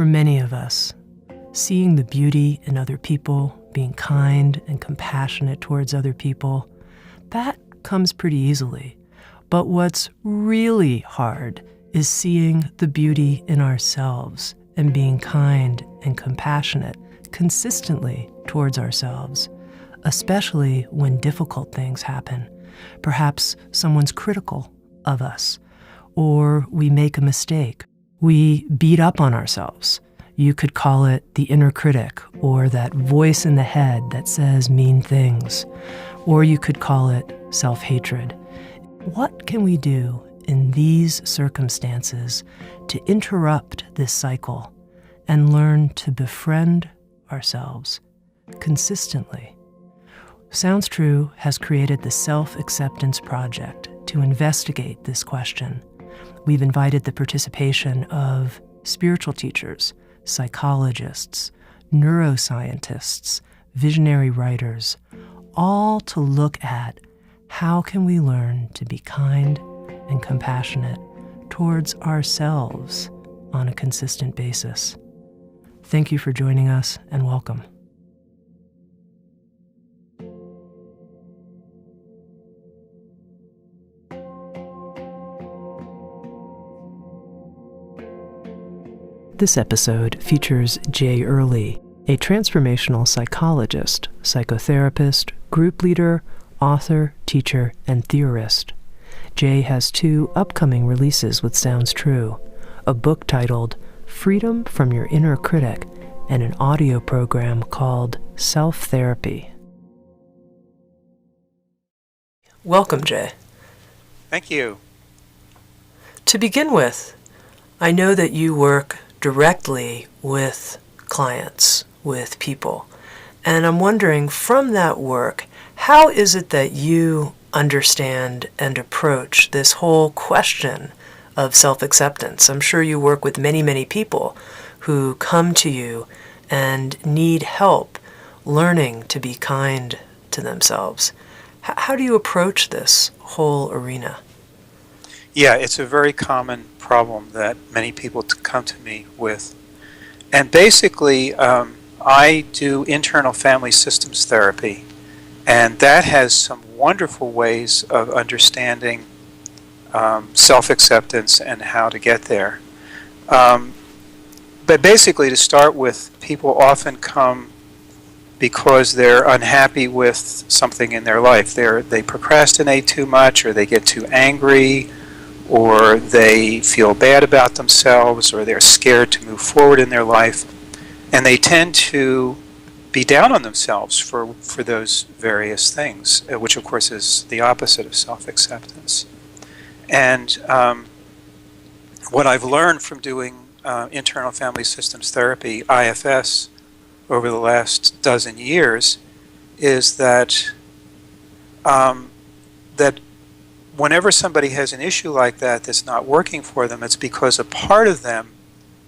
For many of us, seeing the beauty in other people, being kind and compassionate towards other people, that comes pretty easily. But what's really hard is seeing the beauty in ourselves and being kind and compassionate consistently towards ourselves, especially when difficult things happen. Perhaps someone's critical of us, or we make a mistake. We beat up on ourselves. You could call it the inner critic, or that voice in the head that says mean things, or you could call it self-hatred. What can we do in these circumstances to interrupt this cycle and learn to befriend ourselves consistently? Sounds True has created the Self-Acceptance Project to investigate this question. We've invited the participation of spiritual teachers, psychologists, neuroscientists, visionary writers, all to look at how can we learn to be kind and compassionate towards ourselves on a consistent basis. Thank you for joining us, and welcome. This episode features Jay Earley, a transformational psychologist, psychotherapist, group leader, author, teacher, and theorist. Jay has 2 upcoming releases with Sounds True, a book titled Freedom from Your Inner Critic, and an audio program called Self-Therapy. Welcome, Jay. Thank you. To begin with, I know that you work directly with clients, with people, and I'm wondering, from that work, how is it that you understand and approach this whole question of self-acceptance? I'm sure you work with many, many people who come to you and need help learning to be kind to themselves. How do you approach this whole arena? Yeah, it's a very common problem that many people come to me with. And basically, I do internal family systems therapy, and that has some wonderful ways of understanding self-acceptance and how to get there. But basically, to start with, people often come because they're unhappy with something in their life. They procrastinate too much, or they get too angry, or they feel bad about themselves, or they're scared to move forward in their life. And they tend to be down on themselves for those various things, which of course is the opposite of self-acceptance. And what I've learned from doing internal family systems therapy, IFS, over the last dozen years is that that whenever somebody has an issue like that that's not working for them, it's because a part of them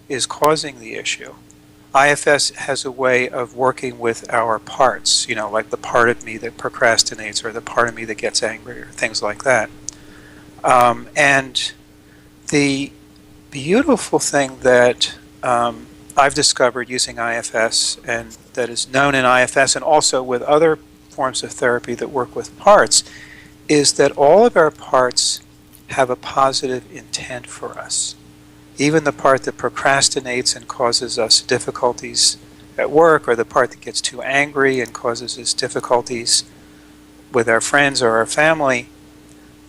is causing the issue. IFS has a way of working with our parts, like the part of me that procrastinates, or the part of me that gets angry, or things like that. And the beautiful thing that I've discovered using IFS, and that is known in IFS and also with other forms of therapy that work with parts, is that all of our parts have a positive intent for us. Even the part that procrastinates and causes us difficulties at work, or the part that gets too angry and causes us difficulties with our friends or our family,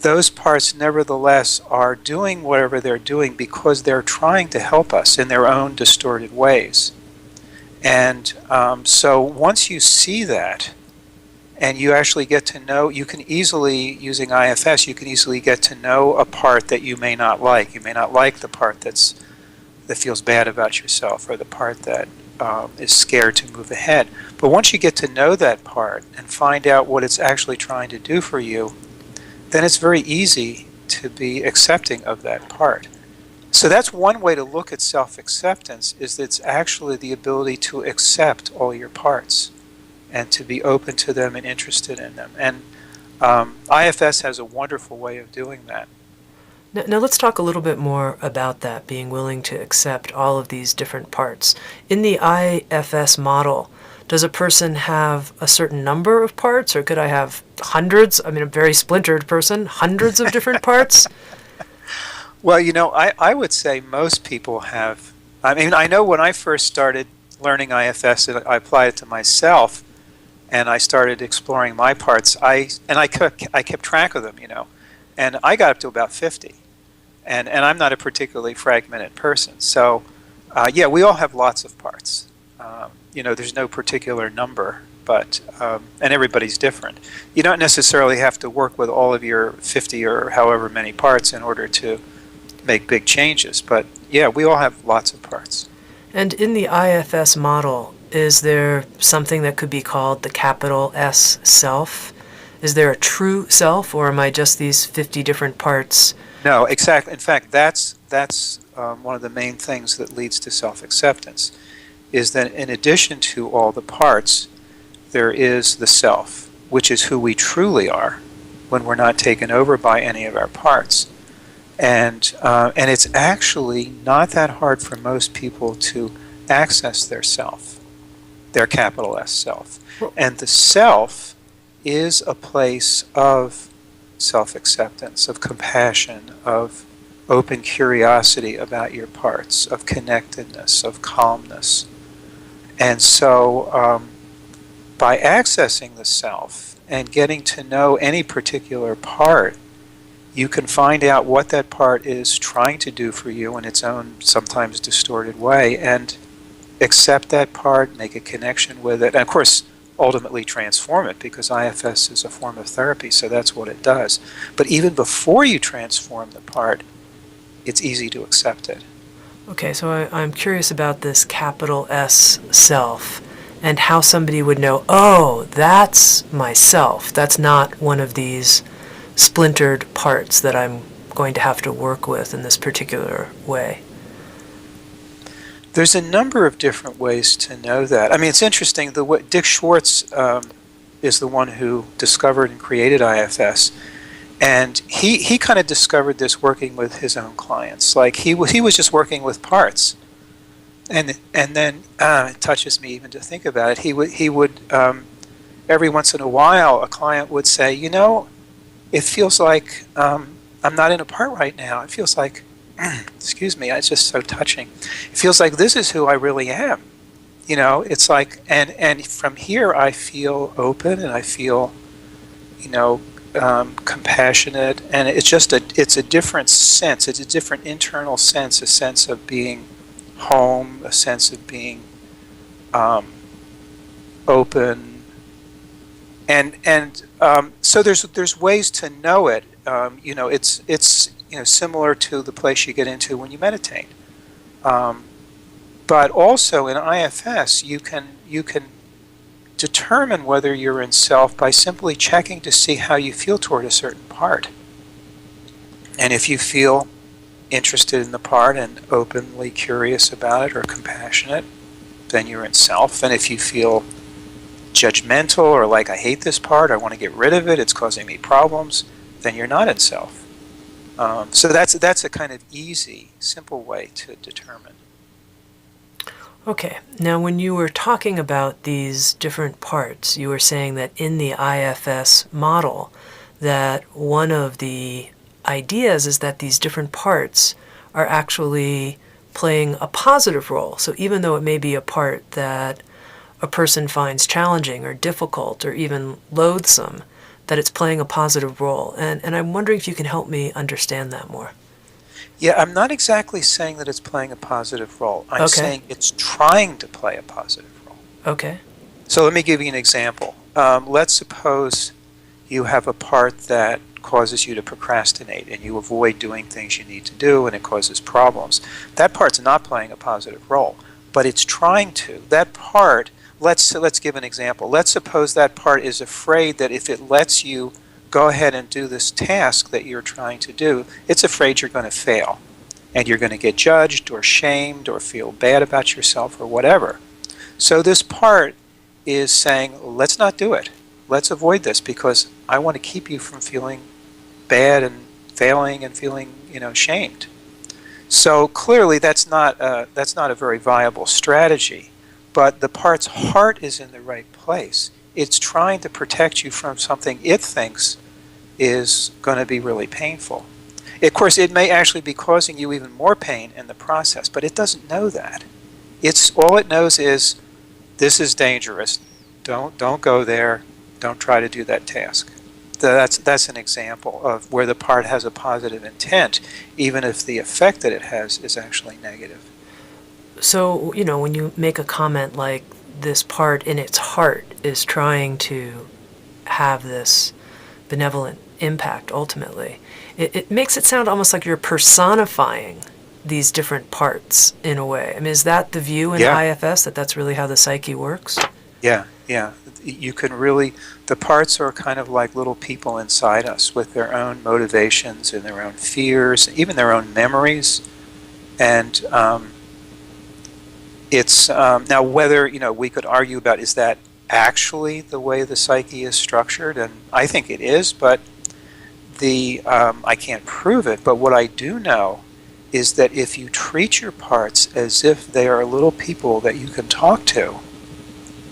those parts nevertheless are doing whatever they're doing because they're trying to help us in their own distorted ways. And so once you see that, and you actually get to know, you can easily, using IFS, you can easily get to know a part that you may not like. You may not like the part that feels bad about yourself, or the part that is scared to move ahead. But once you get to know that part and find out what it's actually trying to do for you, then it's very easy to be accepting of that part. So that's one way to look at self-acceptance, is that it's actually the ability to accept all your parts and to be open to them and interested in them. And IFS has a wonderful way of doing that. Now let's talk a little bit more about that, being willing to accept all of these different parts. In the IFS model, does a person have a certain number of parts, or could I have hundreds? I mean, a very splintered person, hundreds of different parts? Well, I would say most people have. I mean, I know when I first started learning IFS, and I applied it to myself, and I started exploring my parts. I kept track of them, and I got up to about 50. And I'm not a particularly fragmented person. So, yeah, we all have lots of parts. There's no particular number, but and everybody's different. You don't necessarily have to work with all of your 50 or however many parts in order to make big changes. But, yeah, we all have lots of parts. And in the IFS model, is there something that could be called the capital S self? Is there a true self, or am I just these 50 different parts? No, exactly. In fact, that's one of the main things that leads to self-acceptance, is that in addition to all the parts, there is the self, which is who we truly are when we're not taken over by any of our parts. And it's actually not that hard for most people to access their self, their capital S self. And the self is a place of self-acceptance, of compassion, of open curiosity about your parts, of connectedness, of calmness. And so by accessing the self and getting to know any particular part, you can find out what that part is trying to do for you in its own sometimes distorted way, and accept that part, make a connection with it, and of course ultimately transform it, because IFS is a form of therapy, so that's what it does. But even before you transform the part, it's easy to accept it. Okay, so I'm curious about this capital S self, and how somebody would know, oh, that's myself. That's not one of these splintered parts that I'm going to have to work with in this particular way. There's a number of different ways to know that. I mean, it's interesting. Dick Schwartz is the one who discovered and created IFS, and he kind of discovered this working with his own clients. Like he was just working with parts, and then it touches me even to think about it. He would every once in a while a client would say, it feels like I'm not in a part right now. It feels like excuse me, it's just so touching. It feels like this is who I really am. It's like, and from here I feel open, and I feel, compassionate, and it's a different sense. It's a different internal sense, a sense of being home, a sense of being open, and so there's ways to know it. It's similar to the place you get into when you meditate. But also in IFS, you can determine whether you're in self by simply checking to see how you feel toward a certain part. And if you feel interested in the part and openly curious about it or compassionate, then you're in self. And if you feel judgmental or like, I hate this part, I want to get rid of it, it's causing me problems, then you're not in self. So that's a kind of easy, simple way to determine. Okay, now when you were talking about these different parts, you were saying that in the IFS model, that one of the ideas is that these different parts are actually playing a positive role. So even though it may be a part that a person finds challenging or difficult or even loathsome, that it's playing a positive role. And I'm wondering if you can help me understand that more. Yeah, I'm not exactly saying that it's playing a positive role. I'm saying it's trying to play a positive role. Okay. So let me give you an example. Let's suppose you have a part that causes you to procrastinate and you avoid doing things you need to do, and it causes problems. That part's not playing a positive role, but it's trying to. That part, let's give an example. Let's suppose that part is afraid that if it lets you go ahead and do this task that you're trying to do, it's afraid you're going to fail, and you're going to get judged or shamed or feel bad about yourself or whatever. So this part is saying, let's not do it. Let's avoid this because I want to keep you from feeling bad and failing and feeling, shamed. So clearly that's not a very viable strategy, but the part's heart is in the right place. It's trying to protect you from something it thinks is going to be really painful. Of course, it may actually be causing you even more pain in the process, but it doesn't know that. All it knows is, this is dangerous. Don't go there. Don't try to do that task. That's an example of where the part has a positive intent, even if the effect that it has is actually negative. So, when you make a comment like this part in its heart is trying to have this benevolent impact ultimately, it makes it sound almost like you're personifying these different parts in a way. I mean, is that the view in IFS, that's really how the psyche works? Yeah. You can really, the parts are kind of like little people inside us with their own motivations and their own fears, even their own memories. And it's, now whether, we could argue about, is that actually the way the psyche is structured? And I think it is, but I can't prove it. But what I do know is that if you treat your parts as if they are little people that you can talk to,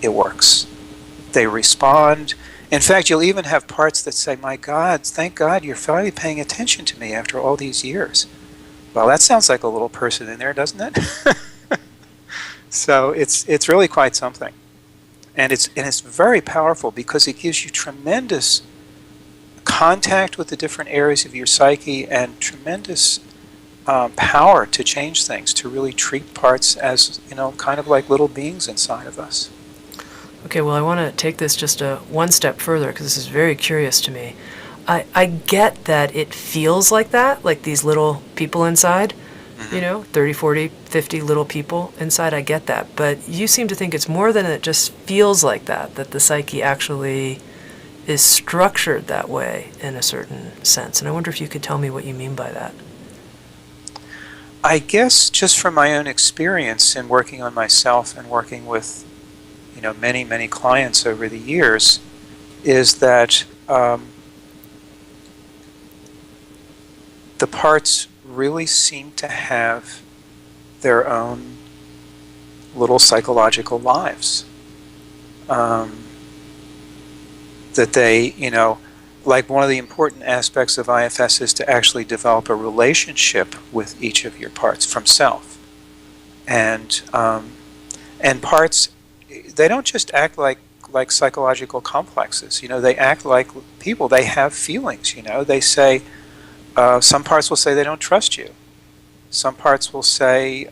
it works. They respond. In fact, you'll even have parts that say, my God, thank God you're finally paying attention to me after all these years. Well, that sounds like a little person in there, doesn't it? So it's really quite something. And it's very powerful because it gives you tremendous contact with the different areas of your psyche and tremendous power to change things, to really treat parts as, kind of like little beings inside of us. Okay, well, I want to take this just one step further because this is very curious to me. I get that it feels like that, like these little people inside, 30, 40, 50 little people inside. I get that. But you seem to think it's more than it just feels like that the psyche actually is structured that way in a certain sense. And I wonder if you could tell me what you mean by that. I guess just from my own experience in working on myself and working with many, many clients over the years, is that the parts really seem to have their own little psychological lives. That they, like one of the important aspects of IFS is to actually develop a relationship with each of your parts from self. And parts, they don't just act like psychological complexes. They act like people. They have feelings. They say, some parts will say they don't trust you. Some parts will say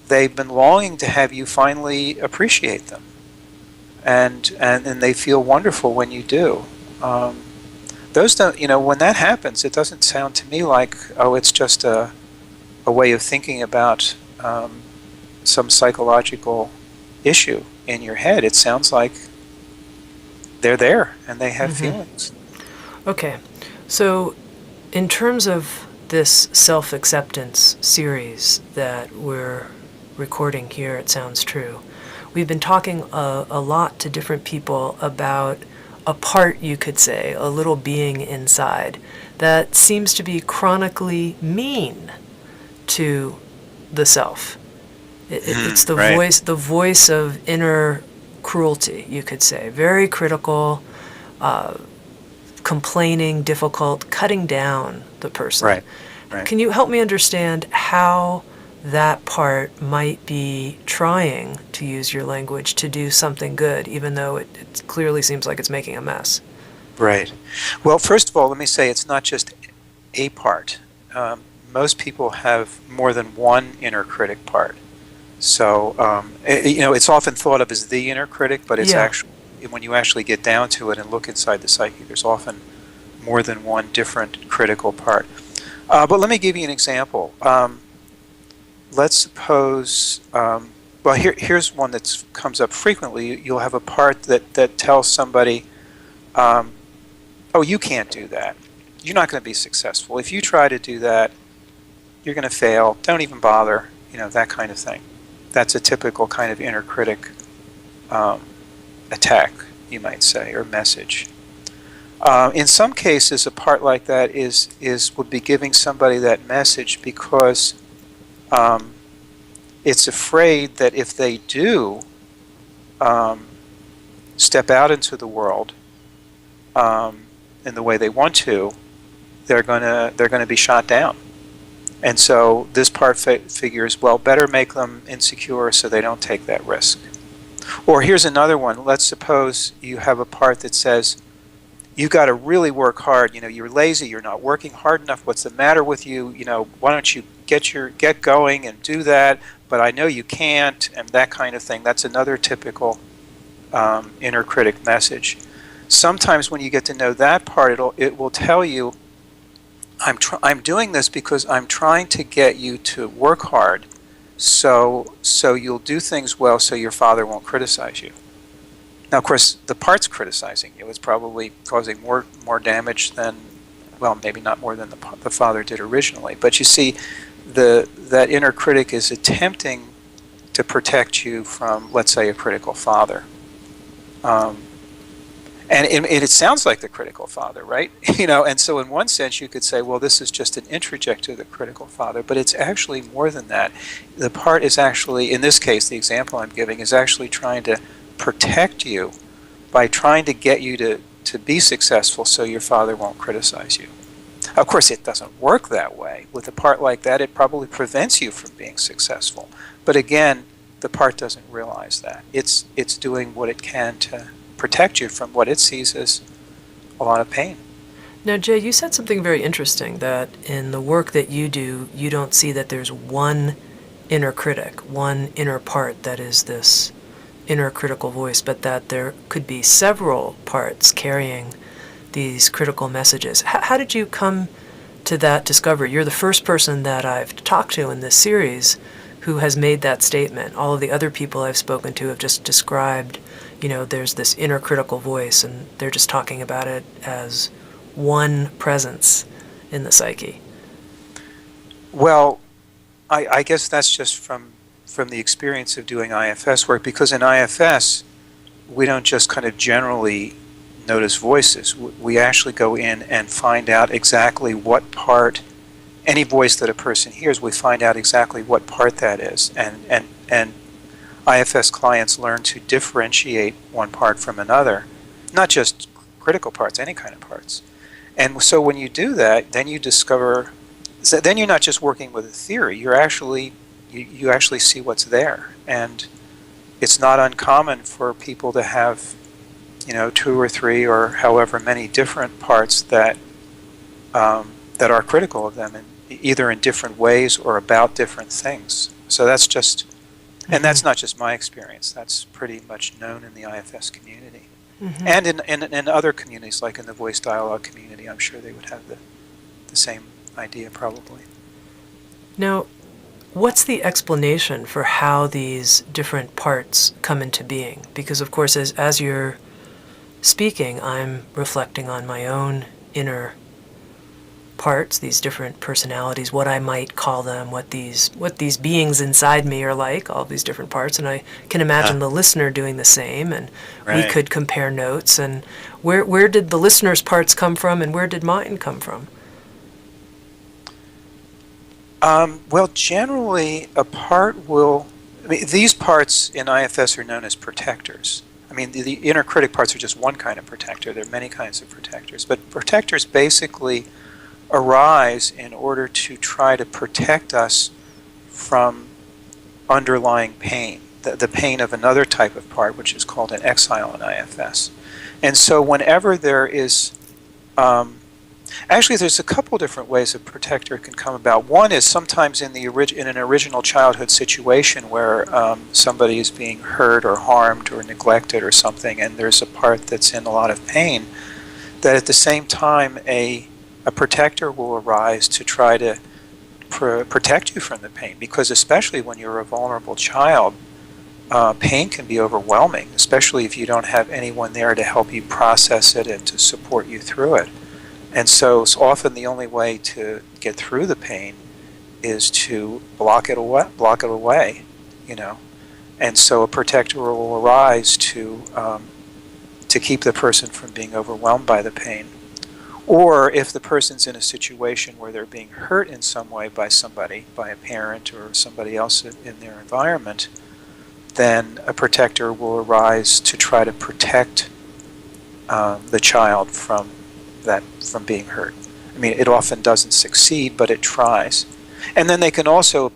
they've been longing to have you finally appreciate them, and they feel wonderful when you do. Those don't. When that happens, it doesn't sound to me like, it's just a way of thinking about some psychological issue in your head. It sounds like they're there and they have feelings. Okay, so in terms of this self-acceptance series that we're recording here at Sounds True, we've been talking a lot to different people about a part, you could say, a little being inside that seems to be chronically mean to the self. It's the voice of inner cruelty, you could say. Very critical, complaining, difficult, cutting down the person. Right. Can you help me understand how that part might be trying, to use your language, to do something good, even though it clearly seems like it's making a mess? Right. Well, first of all, let me say it's not just a part. Most people have more than one inner critic part. So, it's often thought of as the inner critic, but it's actually, when you actually get down to it and look inside the psyche, there's often more than one different critical part. But let me give you an example. Let's suppose, here's one that comes up frequently. You'll have a part that tells somebody, you can't do that. You're not going to be successful. If you try to do that, you're going to fail. Don't even bother, that kind of thing. That's a typical kind of inner critic attack, you might say, or message. In some cases, a part like that would be giving somebody that message because it's afraid that if they do step out into the world in the way they want to, they're gonna be shot down. And so this part figures, well, better make them insecure so they don't take that risk. Or here's another one. Let's suppose you have a part that says, you got to really work hard. You're lazy. You're not working hard enough. What's the matter with you? Why don't you get going and do that? But I know you can't, and that kind of thing. That's another typical inner critic message. Sometimes when you get to know that part, it will tell you, I'm doing this because I'm trying to get you to work hard, so you'll do things well, so your father won't criticize you. Now, of course, the part's criticizing you. It's probably causing more damage than, well, maybe not more than the father did originally. But you see, that inner critic is attempting to protect you from, let's say, a critical father. And it sounds like the critical father, right? And so in one sense you could say, well, this is just an interject to the critical father, but it's actually more than that. The part is actually, in this case, the example I'm giving, is actually trying to protect you by trying to get you to be successful so your father won't criticize you. Of course, it doesn't work that way. With a part like that, it probably prevents you from being successful. But again, the part doesn't realize that. It's doing what it can to protect you from what it sees as a lot of pain. Now, Jay, you said something very interesting, that in the work that you do, you don't see that there's one inner critic, one inner part that is this inner critical voice, but that there could be several parts carrying these critical messages. How did you come to that discovery? You're the first person that I've talked to in this series who has made that statement. All of the other people I've spoken to have just described, there's this inner critical voice, and they're just talking about it as one presence in the psyche. Well, I guess that's just from the experience of doing IFS work, because in IFS, we don't just kind of generally notice voices. We actually go in and find out exactly what part, any voice that a person hears, we find out exactly what part that is. And IFS clients learn to differentiate one part from another, not just critical parts, any kind of parts. And so when you do that, then you discover, then you're not just working with a theory, you're actually, you actually see what's there. And it's not uncommon for people to have, 2 or 3 or however many different parts that that are critical of them, either in different ways or about different things. So that's just, and that's not just my experience, that's pretty much known in the IFS community. Mm-hmm. And in other communities, like in the voice dialogue community, I'm sure they would have the same idea probably. Now, what's the explanation for how these different parts come into being? Because of course, as you're speaking, I'm reflecting on my own inner parts, these different personalities, what I might call them, what these beings inside me are like, all these different parts, and I can imagine the listener doing the same, and we could compare notes. And where did the listener's parts come from, and where did mine come from? Well, generally, a part will, these parts in IFS are known as protectors. The inner critic parts are just one kind of protector. There are many kinds of protectors. But protectors basically arise in order to try to protect us from underlying pain, the pain of another type of part, which is called an exile in IFS. And so whenever there is, actually there's a couple different ways a protector can come about. One is sometimes in an original childhood situation where somebody is being hurt or harmed or neglected or something, and there's a part that's in a lot of pain, that at the same time a protector will arise to try to protect you from the pain, because especially when you're a vulnerable child, pain can be overwhelming, especially if you don't have anyone there to help you process it and to support you through it. And so often the only way to get through the pain is to block it away, And so a protector will arise to to keep the person from being overwhelmed by the pain. Or if the person's in a situation where they're being hurt in some way by somebody, by a parent or somebody else in their environment, then a protector will arise to try to protect the child from being hurt. I mean, it often doesn't succeed, but it tries. And then they can also,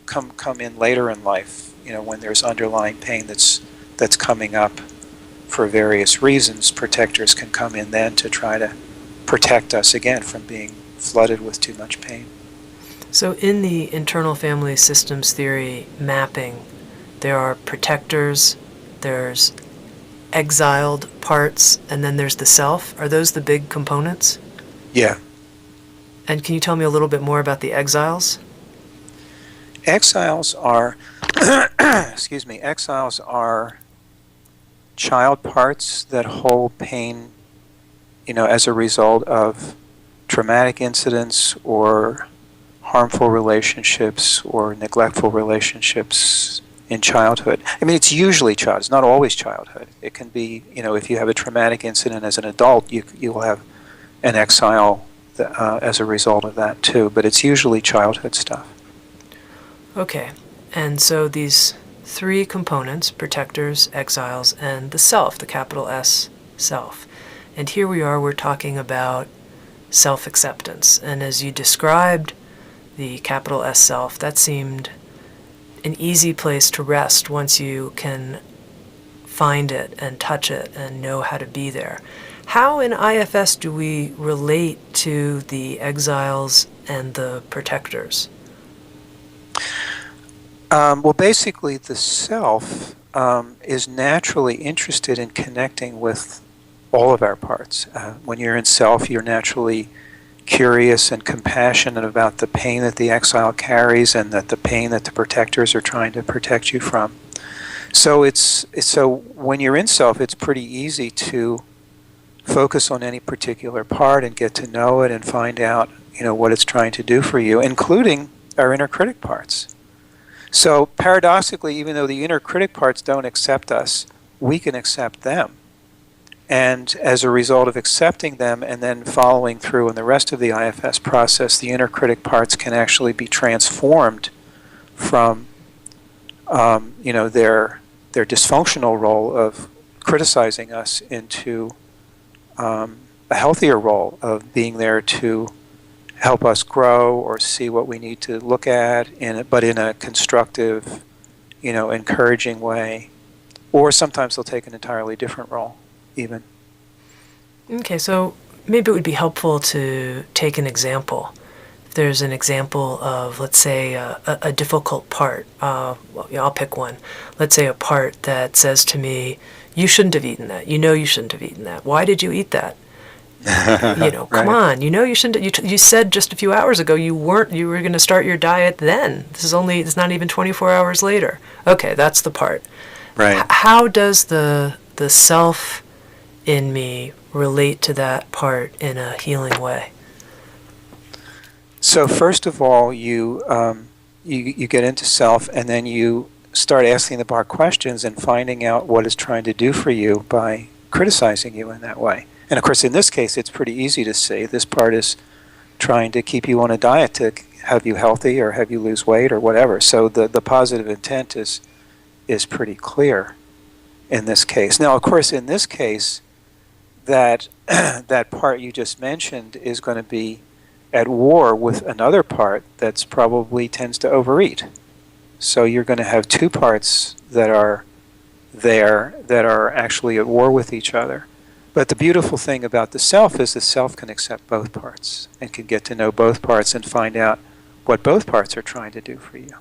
come in later in life, when there's underlying pain that's coming up for various reasons. Protectors can come in then to try to protect us again from being flooded with too much pain. So in the internal family systems theory mapping, there are protectors, there's exiled parts, and then there's the self. Are those the big components? Yeah. And can you tell me a little bit more about the exiles? Exiles are, exiles are child parts that hold pain, as a result of traumatic incidents or harmful relationships or neglectful relationships in childhood. I mean, it's usually childhood. It's not always childhood. It can be, if you have a traumatic incident as an adult, you will have an exile as a result of that too. But it's usually childhood stuff. Okay. And so these three components, protectors, exiles, and the self, the capital S, self. And here we are, we're talking about self-acceptance. And as you described the capital S self, that seemed an easy place to rest once you can find it and touch it and know how to be there. How in IFS do we relate to the exiles and the protectors? Well, basically, the self is naturally interested in connecting with all of our parts. When you're in self, you're naturally curious and compassionate about the pain that the exile carries and that the pain that the protectors are trying to protect you from. So so when you're in self, it's pretty easy to focus on any particular part and get to know it and find out, what it's trying to do for you, including our inner critic parts. So paradoxically, even though the inner critic parts don't accept us, we can accept them. And as a result of accepting them and then following through in the rest of the IFS process, the inner critic parts can actually be transformed from, their dysfunctional role of criticizing us into a healthier role of being there to help us grow or see what we need to look at, but in a constructive, encouraging way. Or sometimes they'll take an entirely different role, even. Okay, so maybe it would be helpful to take an example. If there's an example of, let's say, a difficult part, I'll pick one. Let's say a part that says to me, you shouldn't have eaten that. You shouldn't have eaten that. Why did you eat that? Come on, you shouldn't. You said just a few hours ago you were going to start your diet then. It's not even 24 hours later. Okay, that's the part. Right. How does the self in me relate to that part in a healing way? So first of all, you get into self, and then you start asking the part questions and finding out what it's trying to do for you by criticizing you in that way. And of course, in this case, it's pretty easy to see. This part is trying to keep you on a diet to have you healthy or have you lose weight or whatever. So the positive intent is pretty clear in this case. Now, of course, in this case, that that part you just mentioned is going to be at war with another part that's probably tends to overeat. So you're going to have two parts that are there that are actually at war with each other. But the beautiful thing about the self is the self can accept both parts and can get to know both parts and find out what both parts are trying to do for you.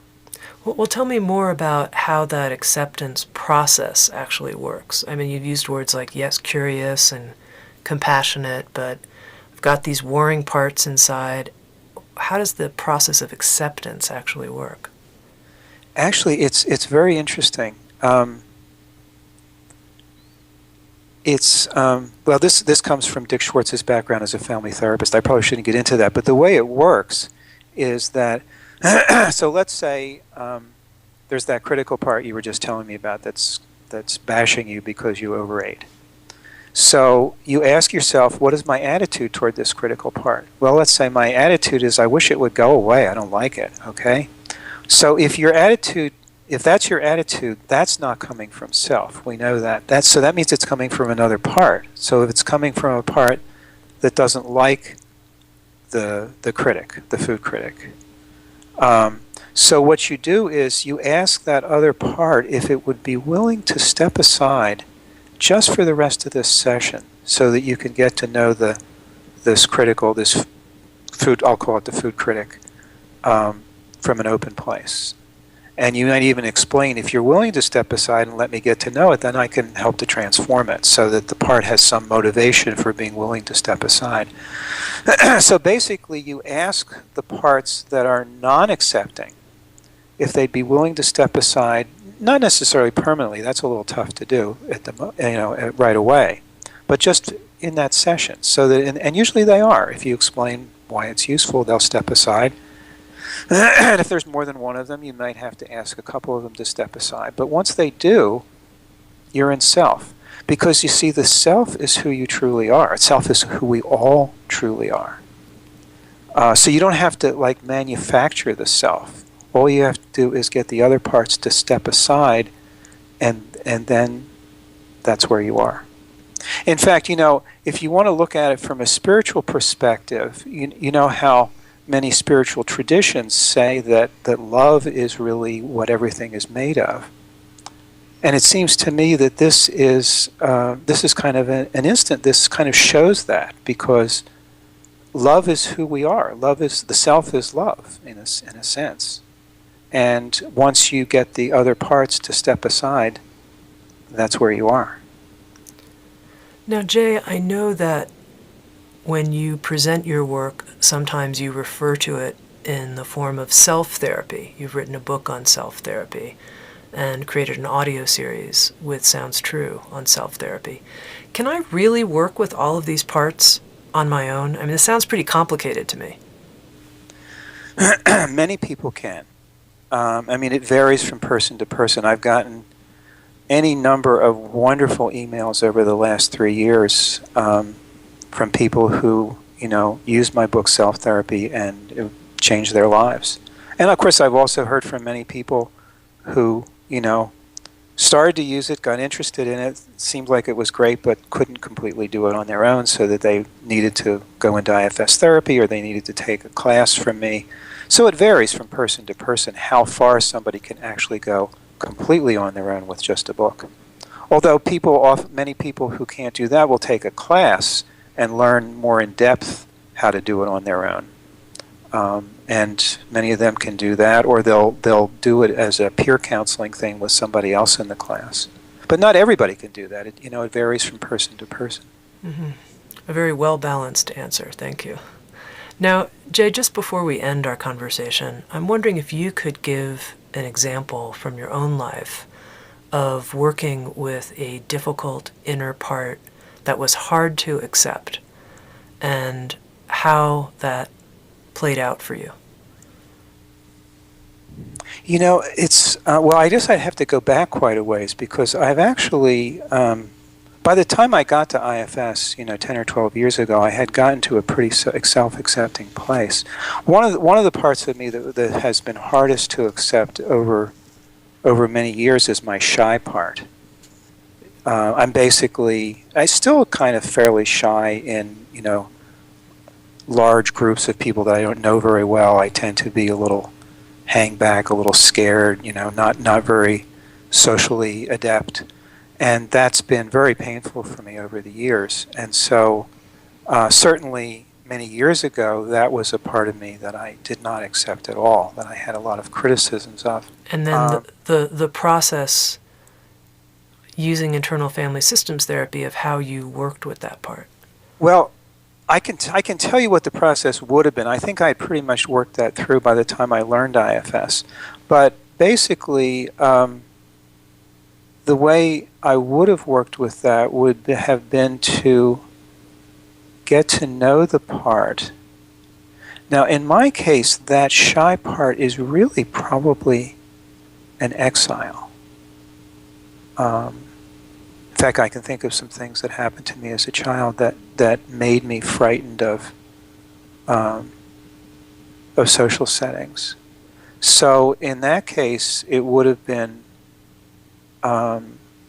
Well, tell me more about how that acceptance process actually works. I mean, you've used words like, yes, curious and compassionate, but I've got these warring parts inside. How does the process of acceptance actually work? Actually, it's very interesting. This comes from Dick Schwartz's background as a family therapist. I probably shouldn't get into that, but the way it works is that, so let's say there's that critical part you were just telling me about that's bashing you because you overate. So you ask yourself, what is my attitude toward this critical part? Well, let's say my attitude is, I wish it would go away. I don't like it, okay? So if that's your attitude, that's not coming from self. We know that. So that means it's coming from another part. So if it's coming from a part that doesn't like the critic, the food critic. So what you do is you ask that other part if it would be willing to step aside just for the rest of this session, so that you can get to know this food, I'll call it the food critic, from an open place. And you might even explain, if you're willing to step aside and let me get to know it, then I can help to transform it, so that the part has some motivation for being willing to step aside. So basically, you ask the parts that are non-accepting if they'd be willing to step aside, not necessarily permanently, that's a little tough to do right away, but just in that session. So that, and usually they are. If you explain why it's useful, they'll step aside. And if there's more than one of them, you might have to ask a couple of them to step aside. But once they do, you're in self. Because you see, the self is who you truly are. Self is who we all truly are. So you don't have to manufacture the self. All you have to do is get the other parts to step aside, and then that's where you are. In fact, if you want to look at it from a spiritual perspective, you know how many spiritual traditions say that love is really what everything is made of. And it seems to me that this is kind of an instant. This kind of shows that, because love is who we are. The self is love in a sense. And once you get the other parts to step aside, that's where you are. Now, Jay, I know that when you present your work, sometimes you refer to it in the form of self-therapy. You've written a book on self-therapy and created an audio series with Sounds True on self-therapy. Can I really work with all of these parts on my own? I mean, this sounds pretty complicated to me. Many people can. It varies from person to person. I've gotten any number of wonderful emails over the last 3 years from people who, used my book Self Therapy and it changed their lives. And of course, I've also heard from many people who, started to use it, got interested in it, seemed like it was great, but couldn't completely do it on their own, so that they needed to go into IFS therapy, or they needed to take a class from me. So it varies from person to person how far somebody can actually go completely on their own with just a book. Although many people who can't do that will take a class and learn more in depth how to do it on their own. And many of them can do that, or they'll do it as a peer counseling thing with somebody else in the class. But not everybody can do that. It varies from person to person. Mm-hmm. A very well-balanced answer. Thank you. Now, Jay, just before we end our conversation, I'm wondering if you could give an example from your own life of working with a difficult inner part that was hard to accept, and how that played out for you. It's, I guess I'd have to go back quite a ways, because I've actually, by the time I got to IFS, 10 or 12 years ago, I had gotten to a pretty self-accepting place. One of the parts of me that has been hardest to accept over many years is my shy part. I still kind of fairly shy in, large groups of people that I don't know very well. I tend to be a little hang back, a little scared, not very socially adept. And that's been very painful for me over the years. And so certainly many years ago, that was a part of me that I did not accept at all, that I had a lot of criticisms of. And then the process using internal family systems therapy of how you worked with that part. Well, I can tell you what the process would have been. I think I had pretty much worked that through by the time I learned IFS. But basically, the way I would have worked with that would have been to get to know the part. Now, in my case, that shy part is really probably an exile. fact, I can think of some things that happened to me as a child that made me frightened of social settings. So in that case, it would have been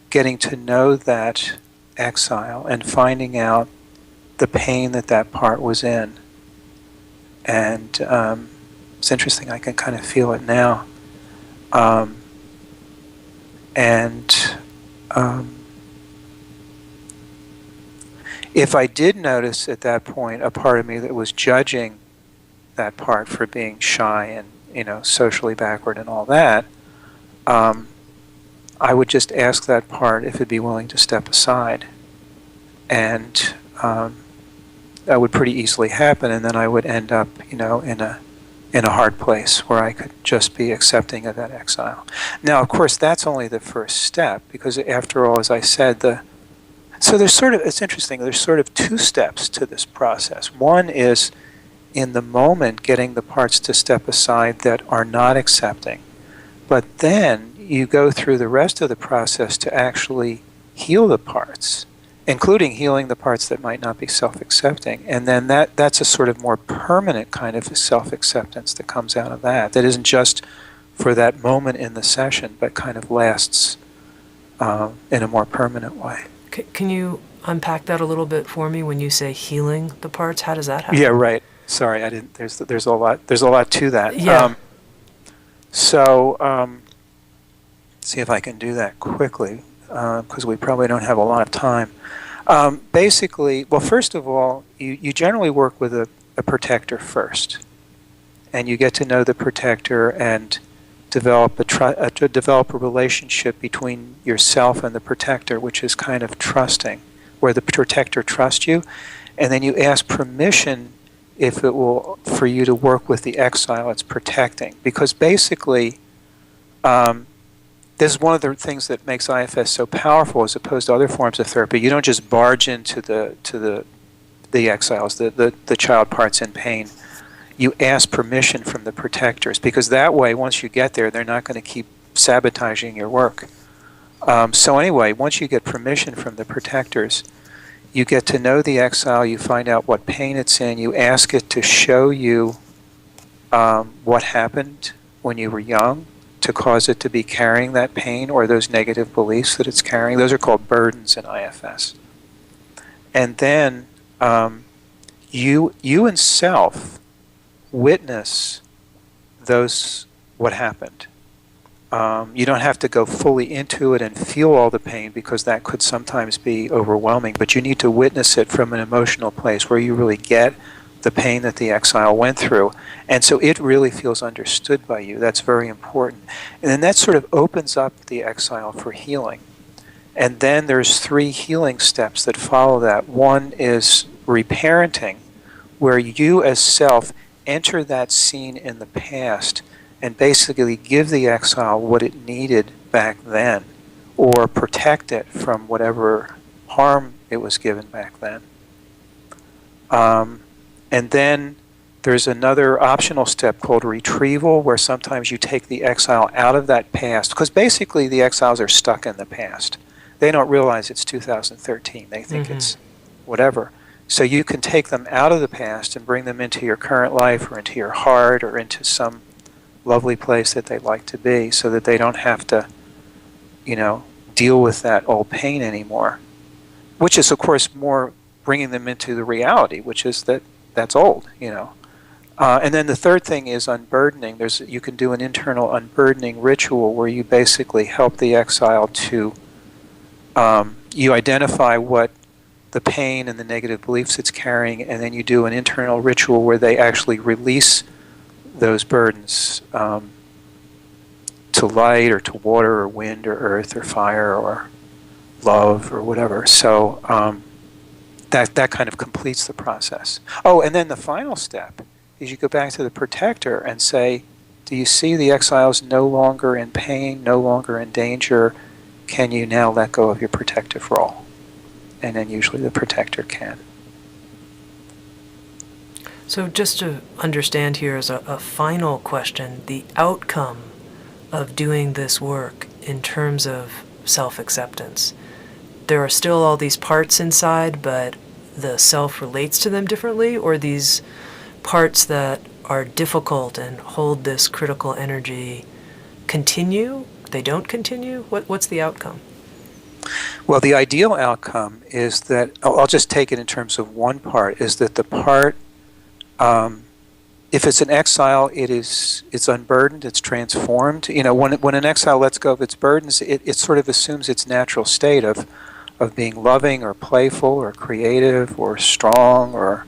getting to know that exile and finding out the pain that part was in. And it's interesting, I can kind of feel it now. If I did notice at that point a part of me that was judging that part for being shy and, socially backward and all that, I would just ask that part if it'd be willing to step aside. And that would pretty easily happen, and then I would end up, in a hard place where I could just be accepting of that exile. Now, of course, that's only the first step, because after all, as I said, so there's it's interesting, there's sort of two steps to this process. One is, in the moment, getting the parts to step aside that are not accepting. But then you go through the rest of the process to actually heal the parts, including healing the parts that might not be self-accepting. And then that's a sort of more permanent kind of self-acceptance that comes out of that isn't just for that moment in the session, but kind of lasts in a more permanent way. Can you unpack that a little bit for me when you say healing the parts? How does that happen? Yeah, right. Sorry, I didn't. There's a lot to that. Yeah. See if I can do that quickly, because we probably don't have a lot of time. Basically, well, first of all, you generally work with a protector first, and you get to know the protector and develop a relationship between yourself and the protector, which is kind of trusting, where the protector trusts you, and then you ask permission if it will, for you to work with the exile it's protecting. Because basically, this is one of the things that makes IFS so powerful as opposed to other forms of therapy. You don't just barge into the exiles, the child parts in pain. You ask permission from the protectors, because that way, once you get there, they're not going to keep sabotaging your work. So anyway, once you get permission from the protectors, you get to know the exile, you find out what pain it's in, you ask it to show you what happened when you were young to cause it to be carrying that pain or those negative beliefs that it's carrying. Those are called burdens in IFS. And then you and self witness what happened. You don't have to go fully into it and feel all the pain, because that could sometimes be overwhelming, but you need to witness it from an emotional place where you really get the pain that the exile went through. And so it really feels understood by you. That's very important. And then that sort of opens up the exile for healing. And then there's 3 healing steps that follow that. One is reparenting, where you as self enter that scene in the past and basically give the exile what it needed back then, or protect it from whatever harm it was given back then. And then there's another optional step called retrieval, where sometimes you take the exile out of that past, because basically the exiles are stuck in the past. They don't realize it's 2013. They think it's whatever. So you can take them out of the past and bring them into your current life, or into your heart, or into some lovely place that they'd like to be, so that they don't have to, deal with that old pain anymore. Which is, of course, more bringing them into the reality, which is that's old, And then the third thing is unburdening. You can do an internal unburdening ritual where you basically help the exile to, you identify what the pain and the negative beliefs it's carrying, and then you do an internal ritual where they actually release those burdens to light, or to water, or wind, or earth, or fire, or love, or whatever. So that kind of completes the process. Oh, and then the final step is you go back to the protector and say, do you see the exiles no longer in pain, no longer in danger? Can you now let go of your protective role? And then usually the protector can. So just to understand here as a final question, the outcome of doing this work in terms of self-acceptance, there are still all these parts inside, but the self relates to them differently, or these parts that are difficult and hold this critical energy continue? They don't continue? What's the outcome? Well, the ideal outcome is that, I'll just take it in terms of one part, is that the part, if it's an exile, it's unburdened, it's transformed. You know, when an exile lets go of its burdens, it sort of assumes its natural state of being loving or playful or creative or strong or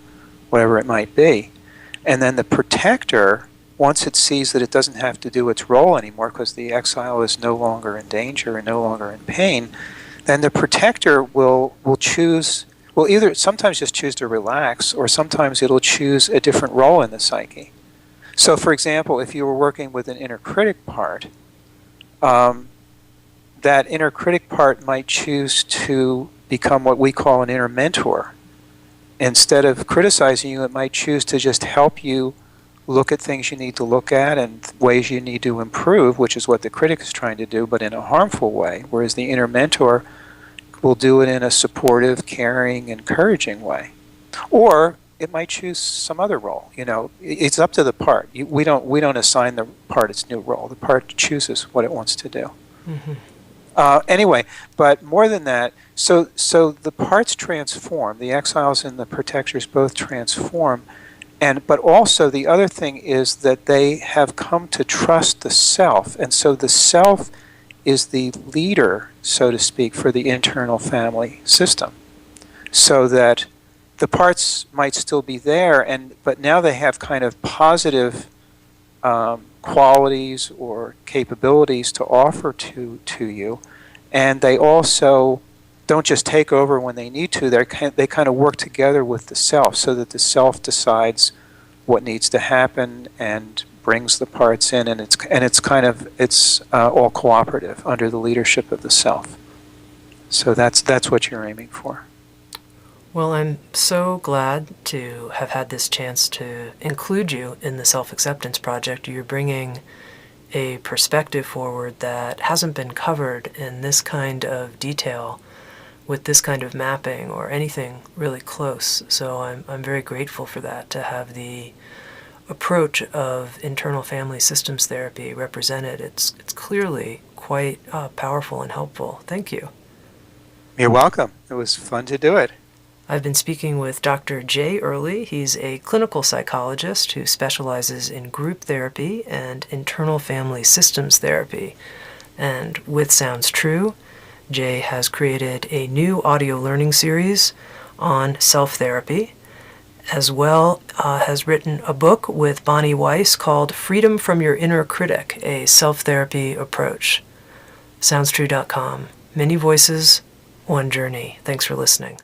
whatever it might be. And then the protector, once it sees that it doesn't have to do its role anymore because the exile is no longer in danger and no longer in pain, then the protector will choose, will either sometimes just choose to relax, or sometimes it'll choose a different role in the psyche. So for example, if you were working with an inner critic part, that inner critic part might choose to become what we call an inner mentor. Instead of criticizing you, it might choose to just help you look at things you need to look at and ways you need to improve, which is what the critic is trying to do, but in a harmful way, whereas the inner mentor will do it in a supportive, caring, encouraging way. Or it might choose some other role. You know, it's up to the part. We don't assign the part its new role. The part chooses what it wants to do. Mm-hmm. Anyway, but more than that, so the parts transform. The exiles and the protectors both transform, but also the other thing is that they have come to trust the self, and so the self is the leader, so to speak, for the internal family system. So that the parts might still be there, but now they have kind of positive qualities or capabilities to offer to you, and they also don't just take over when they need to. They kind of work together with the self, so that the self decides what needs to happen and brings the parts in, and it's all cooperative under the leadership of the self. So that's what you're aiming for. Well, I'm so glad to have had this chance to include you in the Self-Acceptance Project. You're bringing a perspective forward that hasn't been covered in this kind of detail with this kind of mapping or anything really close. So I'm very grateful for that, to have the approach of internal family systems therapy represented. It's clearly quite powerful and helpful. Thank you. You're welcome. It was fun to do it. I've been speaking with Dr. Jay Earley. He's a clinical psychologist who specializes in group therapy and internal family systems therapy. And with Sounds True, Jay has created a new audio learning series on self-therapy, as well has written a book with Bonnie Weiss called Freedom from Your Inner Critic, a self-therapy approach. SoundsTrue.com. Many voices, one journey. Thanks for listening.